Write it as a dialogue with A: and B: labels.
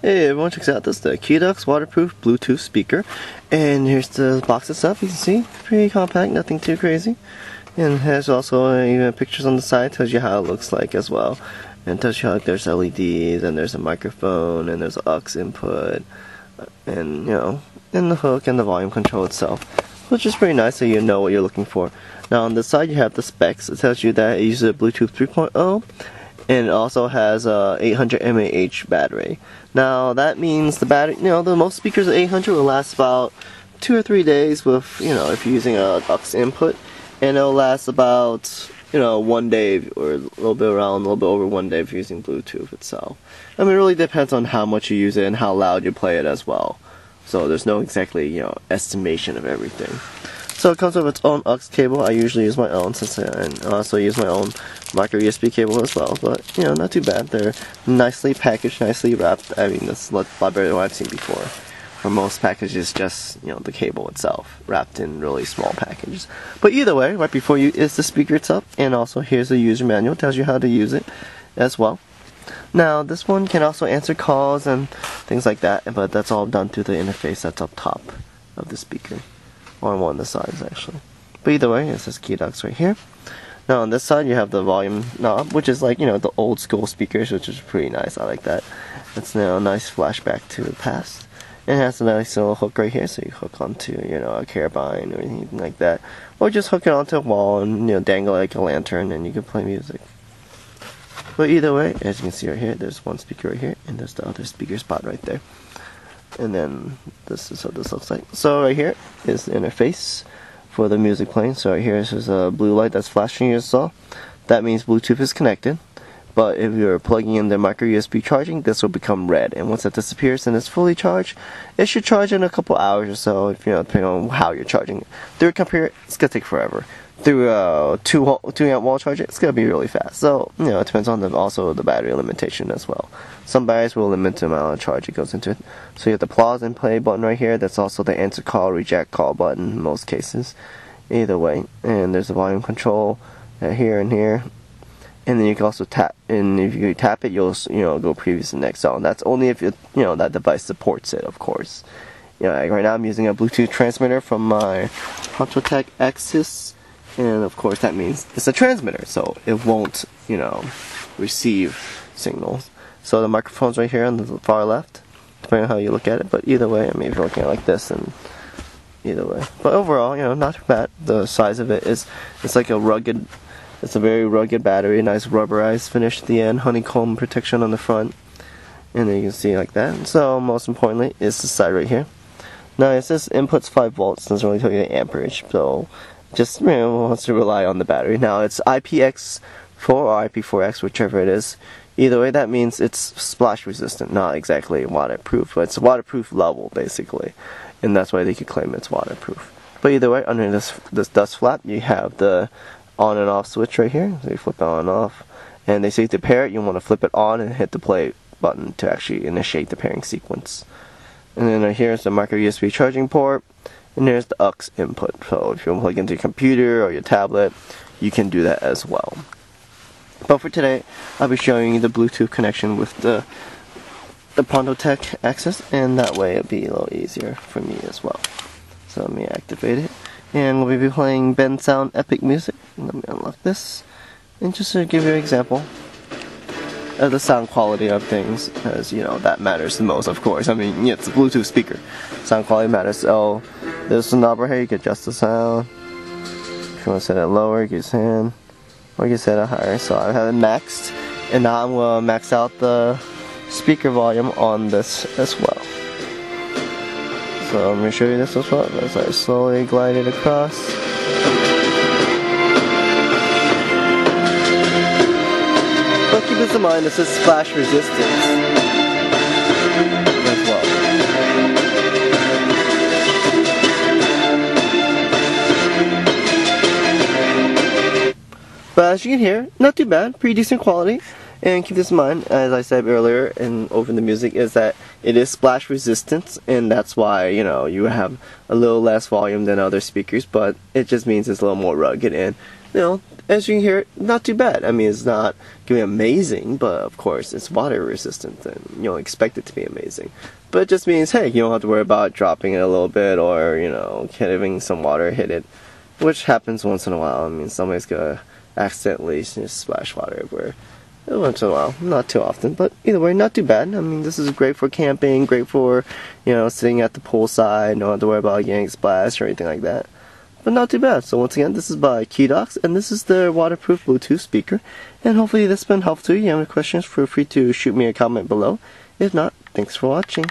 A: Hey everyone, check out this, the Keedox waterproof Bluetooth speaker. And here's the box itself. You can see, pretty compact, nothing too crazy. And it has also even pictures on the side, tells you how it looks like as well. And tells you how there's LEDs, and there's a microphone, and there's an aux input, and and the hook and the volume control itself. Which is pretty nice, so you know what you're looking for. Now on the side you have the specs. It tells you that it uses a Bluetooth 3.0. And it also has a 800 mAh battery. Now that means the battery, the most speakers at 800 will last about 2 or 3 days with, if you're using a aux input, and it'll last about, 1 day or a little bit over 1 day if you're using Bluetooth itself. I mean, it really depends on how much you use it and how loud you play it as well. So there's no exactly, estimation of everything. So it comes with its own aux cable. I usually use my own, since I also use my own micro USB cable as well. But, not too bad. They're nicely packaged, nicely wrapped. I mean, that's a lot better than what I've seen before. For most packages, just, the cable itself, wrapped in really small packages. But either way, right before you is the speaker itself, and also here's the user manual. It tells you how to use it as well. Now, this one can also answer calls and things like that, but that's all done through the interface that's up top of the speaker. Or on one of the sides, actually. But either way, it says Keedox right here. Now on this side, you have the volume knob, which is like, the old school speakers, which is pretty nice. I like that. It's now a nice flashback to the past. And it has a nice little hook right here, so you hook onto, a carabine or anything like that. Or just hook it onto a wall and, dangle it like a lantern, and you can play music. But either way, as you can see right here, there's one speaker right here, and there's the other speaker spot right there. And then this is what this looks like. So right here is the interface for the music playing. So right here is a blue light that's flashing you saw. That means Bluetooth is connected. But if you're plugging in the micro USB charging, this will become red. And once that disappears and it's fully charged, it should charge in a couple hours or so, if depending on how you're charging it. Through a computer, it's gonna take forever. Through a 2-amp wall charger, it's gonna be really fast. So it depends on also the battery limitation as well. Some batteries will limit the amount of charge it goes into it. So you have the pause and play button right here. That's also the answer call, reject call button in most cases. Either way, and there's the volume control here and here. And then you can also tap, and if you tap it, you'll go previous and next song. That's only if that device supports it, of course. Like right now I'm using a Bluetooth transmitter from my Hontotech Axis. And of course that means it's a transmitter, so it won't, receive signals. So the microphone's right here on the far left, depending on how you look at it. But either way, I mean, if you're looking at it like this, then either way. But overall, not too bad. The size of it is, it's like it's a very rugged battery, nice rubberized finish at the end, honeycomb protection on the front. And then you can see like that. So most importantly is the side right here. Now it says inputs 5 volts, doesn't really tell you the amperage, so just wants to rely on the battery. Now it's IPX4 or IP4X, whichever it is. Either way, that means it's splash resistant, not exactly waterproof, but it's waterproof level basically, and that's why they could claim it's waterproof. But either way, under this dust flap, you have the on and off switch right here. So you flip it on and off, and they say to pair it, you want to flip it on and hit the play button to actually initiate the pairing sequence. And then right here is the micro USB charging port. And there's the aux input, so if you want to plug into your computer or your tablet, you can do that as well. But for today, I'll be showing you the Bluetooth connection with the Hontotech Axis, and that way it'll be a little easier for me as well. So let me activate it, and we'll be playing Ben Sound Epic Music. Let me unlock this, and just to give you an example of the sound quality of things, because that matters the most, of course. I mean, it's a Bluetooth speaker. Sound quality matters. So there's a knob right here. You can adjust the sound. If you want to set it lower, you can use hand, or you can set it higher. So I have it maxed, and now I'm going to max out the speaker volume on this as well. So I'm going to show you this as well as I slowly glide it across. But keep this in mind, this is splash resistance as well. But as you can hear, not too bad, pretty decent quality. And keep this in mind, as I said earlier and over the music, is that it is splash resistant, and that's why, you know, you have a little less volume than other speakers, but it just means it's a little more rugged, and, you know, as you can hear, not too bad. I mean, it's not going to be amazing, but of course, it's water resistant, and you don't expect it to be amazing. But it just means, hey, you don't have to worry about dropping it a little bit, or, you know, having some water hit it, which happens once in a while. I mean, somebody's going to accidentally just splash water everywhere. Once in a while, not too often, but either way, not too bad. I mean, this is great for camping, great for, you know, sitting at the poolside, don't have to worry about getting splashed or anything like that. But not too bad. So once again, this is by Keedox, and this is the waterproof Bluetooth speaker. And hopefully this has been helpful to you. If you have any questions, feel free to shoot me a comment below. If not, thanks for watching.